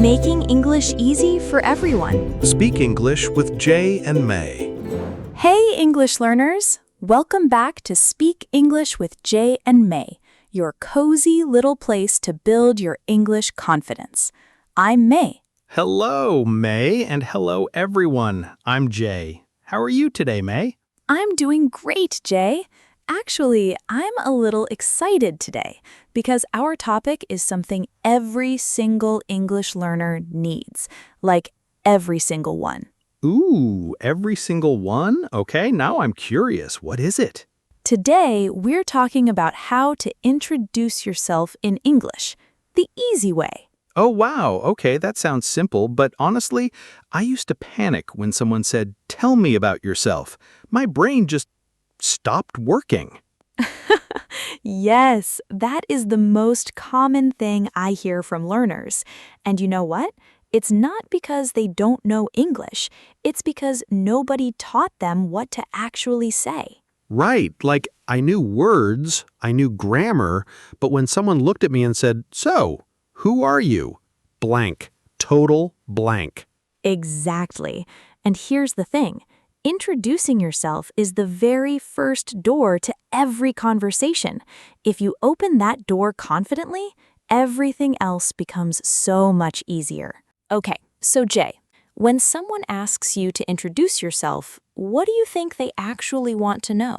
making English easy for everyone. Speak English with Jay and May. Hey, English learners! Welcome back to Speak English with Jay and May, your cozy little place to build your English confidence. I'm May. Hello, May, and hello, everyone. I'm Jay. How are you today, May? I'm doing great, Jay. Actually, I'm a little excited today because our topic is something every single English learner needs, like every single one. Ooh, every single one? Okay, now I'm curious. What is it? Today, we're talking about how to introduce yourself in English, the easy way. Oh, wow. Okay, that sounds simple, but honestly, I used to panic when someone said, "Tell me about yourself." My brain just stopped working. Yes, that is the most common thing I hear from learners. And you know what? It's not because they don't know English. It's because nobody taught them what to actually say. Right, like I knew words, I knew grammar, but when someone looked at me and said, "So, who are you?" Blank. Total blank. Exactly. And here's the thing. Introducing yourself is the very first door to every conversation. If you open that door confidently, everything else becomes so much easier. Okay, so Jay, when someone asks you to introduce yourself, what do you think they actually want to know?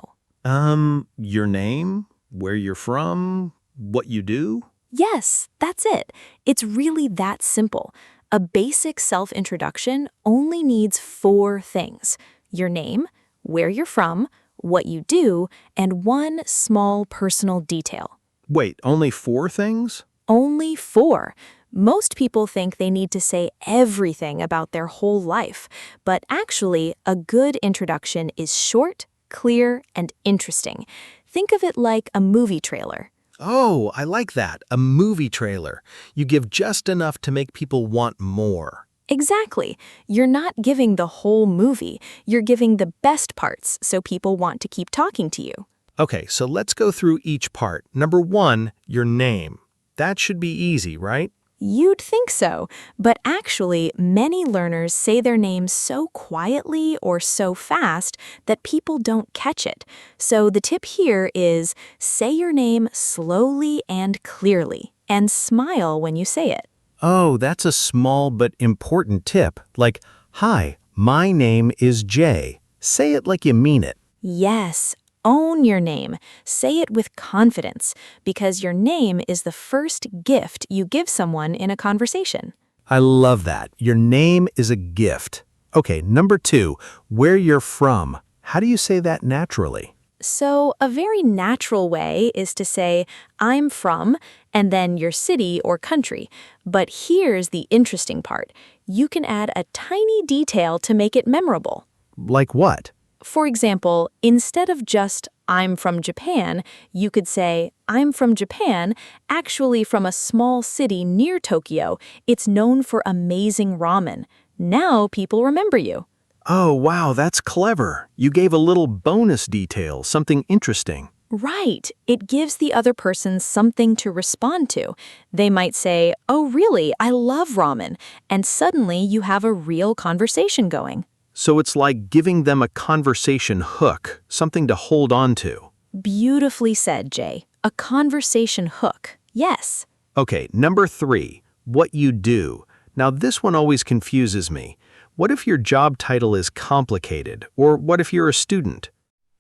Your name, where you're from, what you do? Yes, that's it. It's really that simple. A basic self-introduction only needs 4 things: your name, where you're from, what you do, and one small personal detail. Wait, only 4 things? Only 4. Most people think they need to say everything about their whole life, but actually, a good introduction is short, clear, and interesting. Think of it like a movie trailer. Oh, I like that. A movie trailer. You give just enough to make people want more. Exactly. You're not giving the whole movie. You're giving the best parts so people want to keep talking to you. Okay, so let's go through each part. Number 1, your name. That should be easy, right? You'd think so, but actually, many learners say their name so quietly or so fast that people don't catch it. So the tip here is say your name slowly and clearly, and smile when you say it. Oh, that's a small but important tip. Like, "Hi, my name is Jay." Say it like you mean it. Yes, own your name. Say it with confidence, because your name is the first gift you give someone in a conversation. I love that. Your name is a gift. Okay, number 2, where you're from. How do you say that naturally? So, a very natural way is to say, I'm from, and then your city or country. But here's the interesting part. You can add a tiny detail to make it memorable. Like what? For example, instead of just, I'm from Japan, you could say, I'm from Japan, actually from a small city near Tokyo. It's known for amazing ramen. Now people remember you. Oh, wow, that's clever. You gave a little bonus detail, something interesting. Right. It gives the other person something to respond to. They might say, oh, really? I love ramen. And suddenly you have a real conversation going. So it's like giving them a conversation hook, something to hold on to. Beautifully said, Jay. A conversation hook. Yes. Okay, number 3, what you do. Now this one always confuses me. What if your job title is complicated? Or what if you're a student?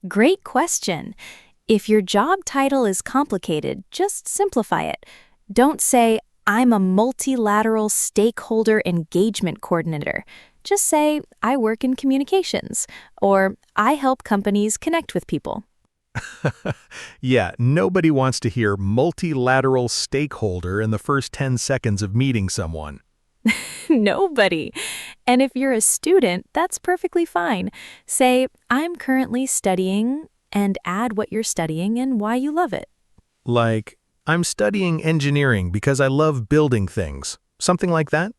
Great question. If your job title is complicated, just simplify it. Don't say, I'm a multilateral stakeholder engagement coordinator. Just say, I work in communications, or I help companies connect with people. Yeah, nobody wants to hear multilateral stakeholder in the first 10 seconds of meeting someone. Nobody. And if you're a student, that's perfectly fine. Say, I'm currently studying, and add what you're studying and why you love it. Like, I'm studying engineering because I love building things. Something like that?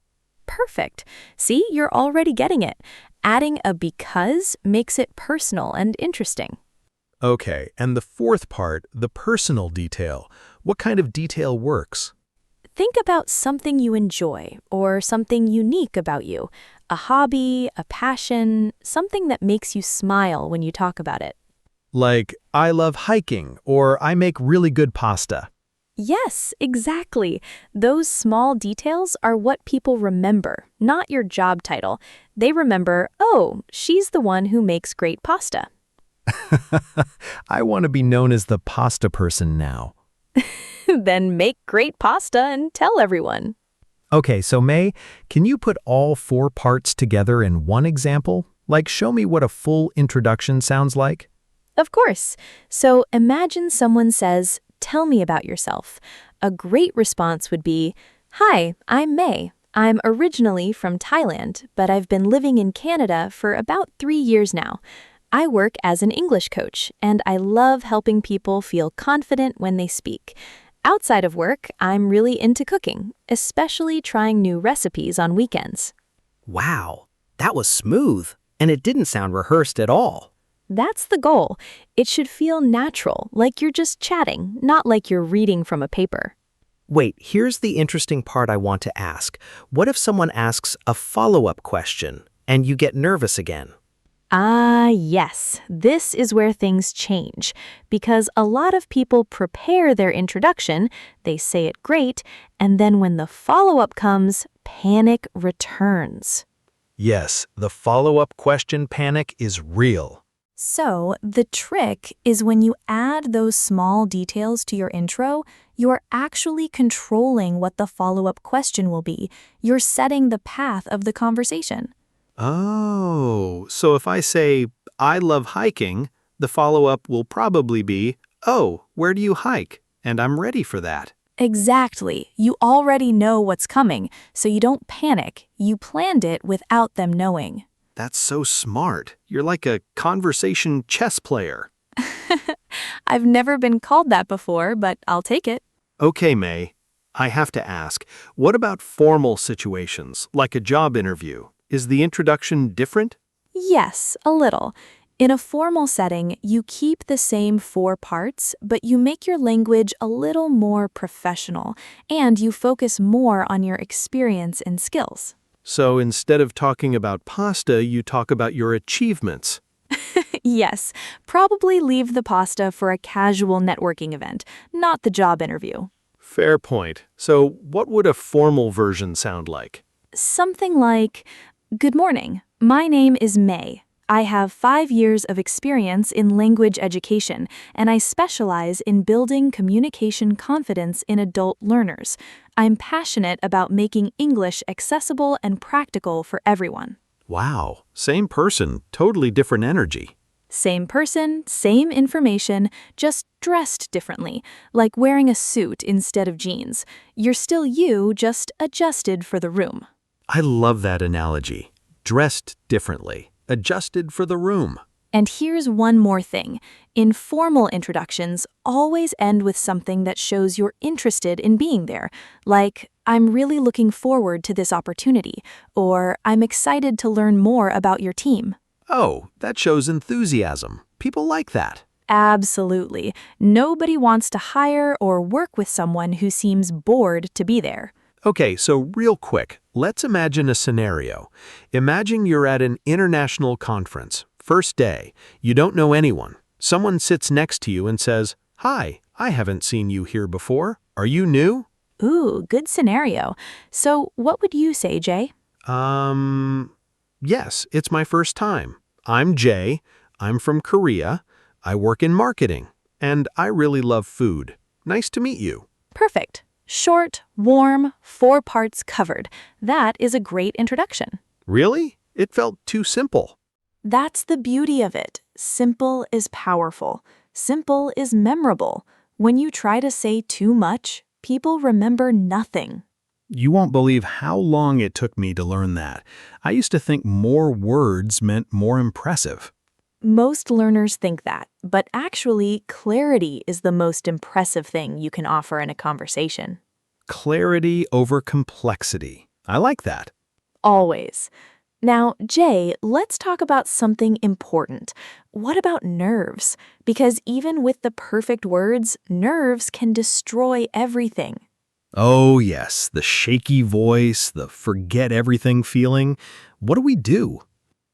Perfect. See, you're already getting it. Adding a because makes it personal and interesting. Okay, and the 4th part, the personal detail. What kind of detail works? Think about something you enjoy or something unique about you, a hobby, a passion, something that makes you smile when you talk about it. Like, I love hiking, or I make really good pasta. Yes, exactly. Those small details are what people remember, not your job title. They remember, oh, she's the one who makes great pasta. I want to be known as the pasta person now. Then make great pasta and tell everyone. Okay, so May, can you put all 4 parts together in one example? Like, show me what a full introduction sounds like? Of course. So imagine someone says, tell me about yourself. A great response would be, hi, I'm May. I'm originally from Thailand, but I've been living in Canada for about 3 years now. I work as an English coach, and I love helping people feel confident when they speak. Outside of work, I'm really into cooking, especially trying new recipes on weekends. Wow, that was smooth, and it didn't sound rehearsed at all. That's the goal. It should feel natural, like you're just chatting, not like you're reading from a paper. Wait, here's the interesting part I want to ask. What if someone asks a follow-up question, and you get nervous again? Ah, yes, this is where things change, because a lot of people prepare their introduction, they say it great, and then when the follow-up comes, panic returns. Yes, the follow-up question panic is real. So, the trick is when you add those small details to your intro, you're actually controlling what the follow-up question will be. You're setting the path of the conversation. Oh, so if I say, I love hiking, the follow-up will probably be, oh, where do you hike? And I'm ready for that. Exactly. You already know what's coming, so you don't panic. You planned it without them knowing. That's so smart. You're like a conversation chess player. I've never been called that before, but I'll take it. Okay, May, I have to ask, what about formal situations, like a job interview? Is the introduction different? Yes, a little. In a formal setting, you keep the same 4 parts, but you make your language a little more professional, and you focus more on your experience and skills. So instead of talking about pasta, you talk about your achievements. Yes, probably leave the pasta for a casual networking event, not the job interview. Fair point. So what would a formal version sound like? Something like, good morning, my name is May. I have 5 years of experience in language education, and I specialize in building communication confidence in adult learners. I'm passionate about making English accessible and practical for everyone. Wow, same person, totally different energy. Same person, same information, just dressed differently, like wearing a suit instead of jeans. You're still you, just adjusted for the room. I love that analogy. Dressed differently, adjusted for the room. And here's one more thing. Informal introductions always end with something that shows you're interested in being there, like, I'm really looking forward to this opportunity, or I'm excited to learn more about your team. Oh, that shows enthusiasm. People like that. Absolutely. Nobody wants to hire or work with someone who seems bored to be there. Okay, so real quick, let's imagine a scenario. Imagine you're at an international conference. First day, you don't know anyone. Someone sits next to you and says, hi, I haven't seen you here before. Are you new? Ooh, good scenario. So what would you say, Jay? Yes, it's my first time. I'm Jay. I'm from Korea. I work in marketing. And I really love food. Nice to meet you. Perfect. Short, warm, 4 parts covered. That is a great introduction. Really? It felt too simple. That's the beauty of it. Simple is powerful. Simple is memorable. When you try to say too much, people remember nothing. You won't believe how long it took me to learn that. I used to think more words meant more impressive. Most learners think that, but actually, clarity is the most impressive thing you can offer in a conversation. Clarity over complexity. I like that. Always. Now, Jay, let's talk about something important. What about nerves? Because even with the perfect words, nerves can destroy everything. Oh, yes, the shaky voice, the forget everything feeling. What do we do?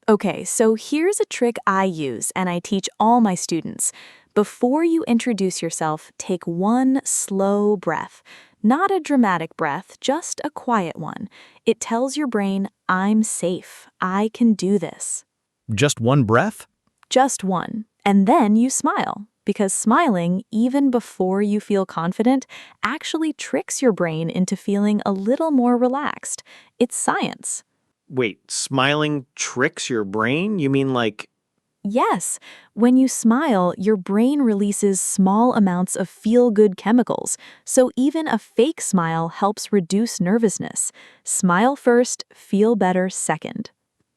Okay, so here's a trick I use and I teach all my students. Before you introduce yourself, take one slow breath. Not a dramatic breath, just a quiet one. It tells your brain, I'm safe. I can do this. Just one breath? Just one. And then you smile. Because smiling, even before you feel confident, actually tricks your brain into feeling a little more relaxed. It's science. Wait, smiling tricks your brain? You mean like, Yes, when you smile, your brain releases small amounts of feel-good chemicals, so even a fake smile helps reduce nervousness. Smile first, feel better second.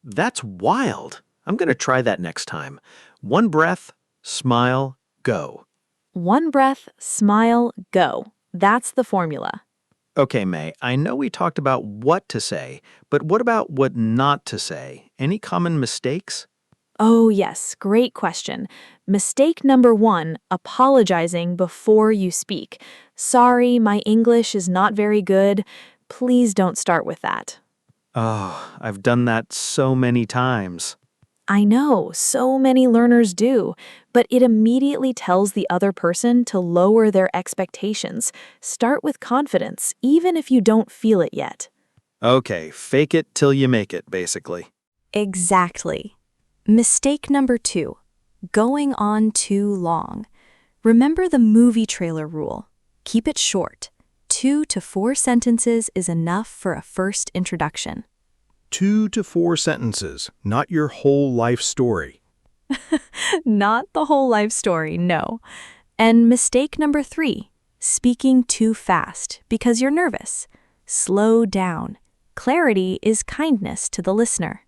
that's wild. I'm going to try that next time. One breath, smile, go. One breath, smile, go. That's the formula. Okay, May, I know we talked about what to say, but what about what not to say? Any common mistakes? Oh, yes, great question. Mistake number one, apologizing before you speak. Sorry, my English is not very good. Please don't start with that. Oh, I've done that so many times. I know, so many learners do, but it immediately tells the other person to lower their expectations. Start with confidence, even if you don't feel it yet. Okay, fake it till you make it, basically. Exactly. Mistake number two, going on too long. Remember the movie trailer rule. Keep it short. 2 to 4 sentences is enough for a first introduction. 2 to 4 sentences, not your whole life story. Not the whole life story, no. And mistake number 3, speaking too fast because you're nervous. Slow down. Clarity is kindness to the listener.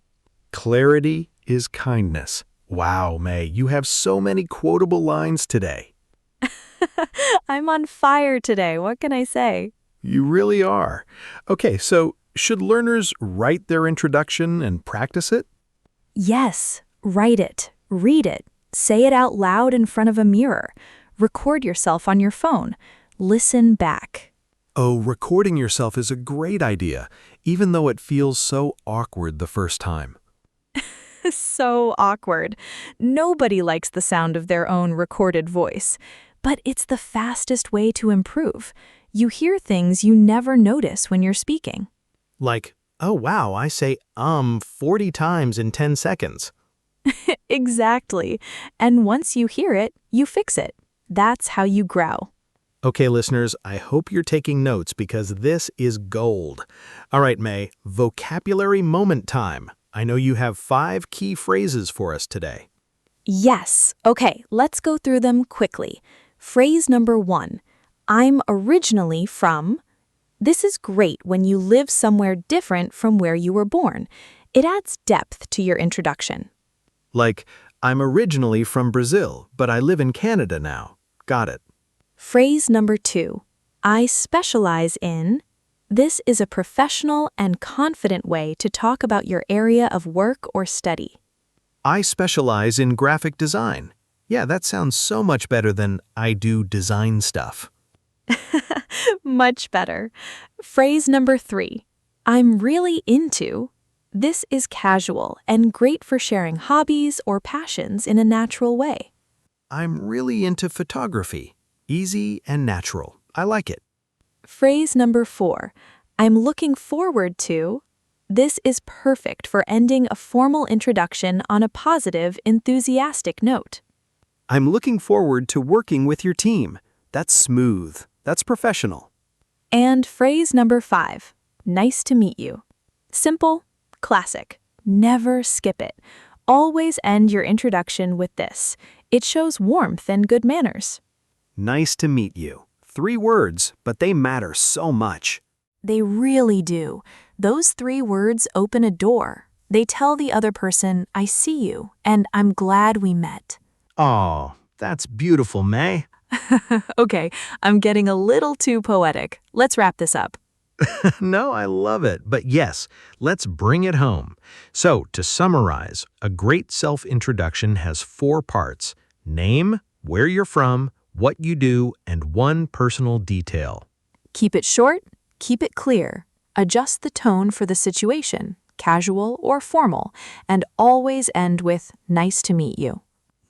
Clarity is kindness. Wow, May, you have so many quotable lines today. I'm on fire today, what can I say? You really are. Okay, so should learners write their introduction and practice it? Yes, write it, read it, say it out loud in front of a mirror, record yourself on your phone, listen back. Oh, recording yourself is a great idea, even though it feels so awkward the first time. So awkward. Nobody likes the sound of their own recorded voice. But it's the fastest way to improve. You hear things you never notice when you're speaking. Like, oh wow, I say 40 times in 10 seconds. Exactly. And once you hear it, you fix it. That's how you grow. Okay, listeners, I hope you're taking notes because this is gold. All right, May, vocabulary moment time. I know you have 5 key phrases for us today. Yes. Okay, let's go through them quickly. Phrase number 1. I'm originally from. This is great when you live somewhere different from where you were born. It adds depth to your introduction. Like, I'm originally from Brazil, but I live in Canada now. Got it. Phrase number 2. I specialize in. This is a professional and confident way to talk about your area of work or study. I specialize in graphic design. Yeah, that sounds so much better than I do design stuff. Much better. Phrase number 3. I'm really into. This is casual and great for sharing hobbies or passions in a natural way. I'm really into photography. Easy and natural. I like it. Phrase number 4. I'm looking forward to. This is perfect for ending a formal introduction on a positive, enthusiastic note. I'm looking forward to working with your team. That's smooth. That's professional. And phrase number 5. Nice to meet you. Simple, classic. Never skip it. Always end your introduction with this. It shows warmth and good manners. Nice to meet you. 3 words, but they matter so much. They really do. Those 3 words open a door. They tell the other person, I see you, and I'm glad we met. Oh, that's beautiful, May. Okay, I'm getting a little too poetic. Let's wrap this up. No, I love it. But yes, let's bring it home. So, to summarize, a great self-introduction has 4 parts: name, where you're from, what you do, and 1 personal detail. Keep it short, keep it clear. Adjust the tone for the situation, casual or formal, and always end with "nice to meet you."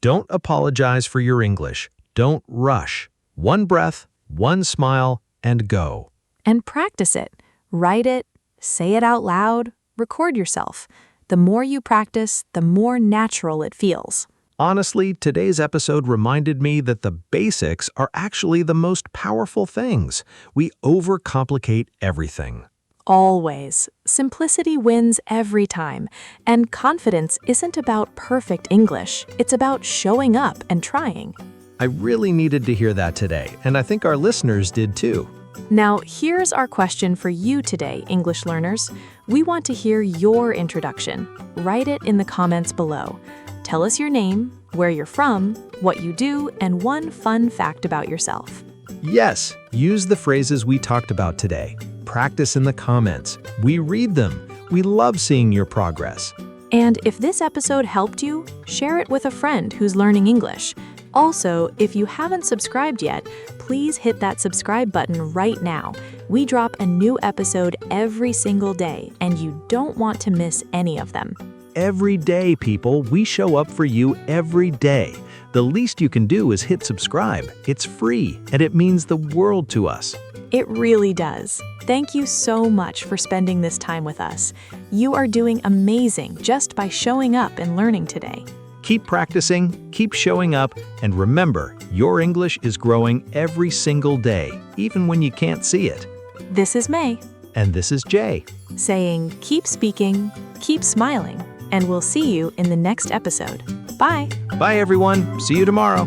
Don't apologize for your English. Don't rush. One breath, one smile, and go. And practice it. Write it, say it out loud, record yourself. The more you practice, the more natural it feels. Honestly, today's episode reminded me that the basics are actually the most powerful things. We overcomplicate everything. Always. Simplicity wins every time. And confidence isn't about perfect English. It's about showing up and trying. I really needed to hear that today, and I think our listeners did too. Now, here's our question for you today, English learners. We want to hear your introduction. Write it in the comments below. Tell us your name, where you're from, what you do, and one fun fact about yourself. Yes, use the phrases we talked about today. Practice in the comments. We read them. We love seeing your progress. And if this episode helped you, share it with a friend who's learning English. Also, if you haven't subscribed yet, please hit that subscribe button right now. We drop a new episode every single day, and you don't want to miss any of them. Every day, people, we show up for you every day. The least you can do is hit subscribe. It's free, and it means the world to us. It really does. Thank you so much for spending this time with us. You are doing amazing just by showing up and learning today. Keep practicing, keep showing up, and remember, your English is growing every single day, even when you can't see it. This is May, And this is Jay. saying keep speaking, keep smiling, and we'll see you in the next episode. Bye! Bye, everyone. See you tomorrow.